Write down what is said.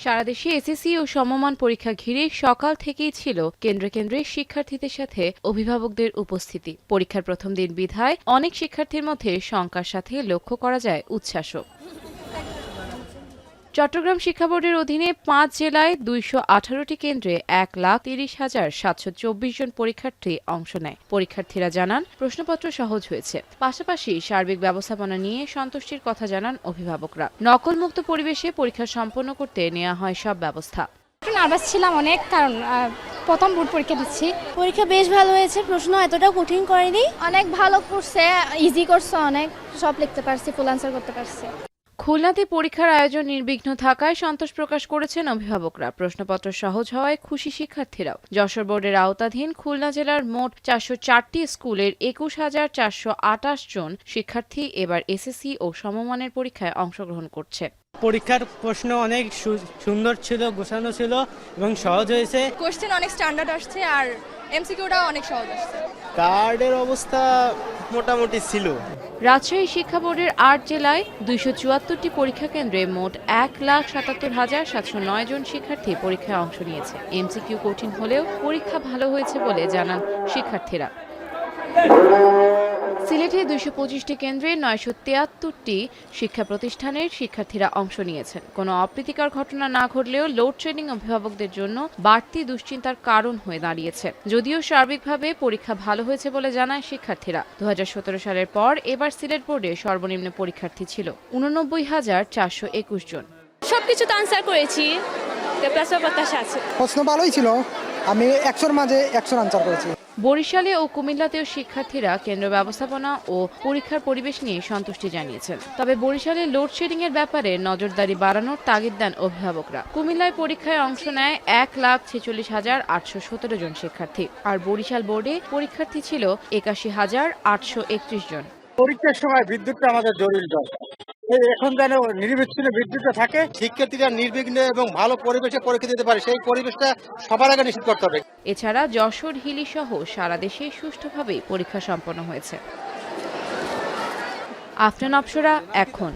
সারা দেশে এসএসসি ও সমমান পরীক্ষা ঘিরে সকাল থেকেই ছিল কেন্দ্রে কেন্দ্রে শিক্ষার্থীদের সাথে অভিভাবকদের উপস্থিতি। পরীক্ষার প্রথম দিন বিধায় অনেক শিক্ষার্থীর মধ্যে শঙ্কার সাথে লক্ষ্য করা যায় উচ্ছ্বাসও। চট্টগ্রাম শিক্ষা বোর্ডের অধীনে ৫ জেলায় ২১৮টি কেন্দ্রে ১,৩০,৭২৪ জন পরীক্ষার্থী অংশ নেয়। পরীক্ষার্থীরা জানান প্রশ্নপত্র সহজ হয়েছে, পাশাপাশি সার্বিক ব্যবস্থাপনা নিয়ে সন্তুষ্টির কথা জানান অভিভাবকরা। নকলমুক্ত পরিবেশে পরীক্ষা সম্পন্ন করতে নেওয়া হয় সব ব্যবস্থা। একটু নার্ভাস ছিলাম অনেক, কারণ প্রথম বোর্ড পরীক্ষা দিচ্ছি। পরীক্ষা বেশ ভালো হয়েছে, প্রশ্ন এতটা কঠিন করেনি। অনেক ভালো করছে, ইজি করছে, অনেক সব লিখতে পারছি, ফুল আনসার করতে পারছি। খুলনাতে পরীক্ষার আয়োজন নির্বিঘ্ন থাকায় সন্তোষ প্রকাশ করেছেন অভিভাবকরা। প্রশ্নপত্র সহজ হওয়ায় খুশি শিক্ষার্থীরাও। যশোর বোর্ডের আওতাধীন খুলনা জেলার মোট ৪০৪টি স্কুলের ২১,৪২৮ জন শিক্ষার্থী এবার এসএসসি ও সমমানের পরীক্ষায় অংশগ্রহণ করছে। পরীক্ষার প্রশ্ন অনেক সুন্দর ছিল, গোছানো ছিল এবং সহজ হয়েছে। কোশ্চেন অনেক স্ট্যান্ডার্ড আসছে আর এমসিকিউটা অনেক সহজ আসছে। কার্ডের অবস্থা মোটামুটি ছিল। রাজশাহী শিক্ষা বোর্ডের ৮ জেলায় ২৭৪টি পরীক্ষা কেন্দ্রে মোট ১,৭৭,৭০৯ জন শিক্ষার্থী পরীক্ষায় অংশ নিয়েছে। এমসিকিউ কঠিন হলেও পরীক্ষা ভালো হয়েছে বলে জানান শিক্ষার্থীরা। সিলেটে ২২৫টি কেন্দ্রে ৯৭৩টি শিক্ষা প্রতিষ্ঠানের শিক্ষার্থীরা অংশ নিয়েছেন। কোনো অপ্রীতিকর ঘটনা না ঘটলেও লোডশেডিং অভিভাবকদের জন্য বাড়তি দুশ্চিন্তার কারণ হয়ে দাঁড়িয়েছে। যদিও সার্বিকভাবে পরীক্ষা ভালো হয়েছে বলে জানায় শিক্ষার্থীরা। ২০১৭ সালের পর এবার সিলেট বোর্ডে সর্বনিম্ন পরীক্ষার্থী ছিল ৮৯,৪২১ জন। সবকিছু তো আনসার করেছি, প্রত্যাশা আছে। প্রশ্ন ভালোই ছিল, আমি ১০০-র মাঝে ১০০ আনসার করেছি। বরিশালে ও কুমিল্লাতেও শিক্ষার্থীরা কেন্দ্র ব্যবস্থাপনা ও পরীক্ষার পরিবেশ নিয়ে সন্তুষ্টি জানিয়েছেন। তবে বরিশালে লোডশেডিং এর ব্যাপারে নজরদারি বাড়ানোর তাগিদ দেন অভিভাবকরা। কুমিল্লায় পরীক্ষায় অংশ নেয় ১,৪৬,৮১৭ জন শিক্ষার্থী, আর বরিশাল বোর্ডে পরীক্ষার্থী ছিল ৮১,৮৩১ জন। পরীক্ষার সময় বিদ্যুৎটা আমাদের জরুরি দরকার। এখন যেন নির্বিচ্ছিন্ন বিদ্যুৎটা থাকে, শিক্ষার্থীরা নির্বিঘ্নে এবং ভালো পরিবেশে পরীক্ষা দিতে পারে, সেই পরিবেশটা সবার আগে নিশ্চিত করতে হবে। এছাড়া যশোর, হিলি সহ সারা দেশে সুষ্ঠুভাবে পরীক্ষা সম্পন্ন হয়েছে। আফরিন অপসরা, এখন।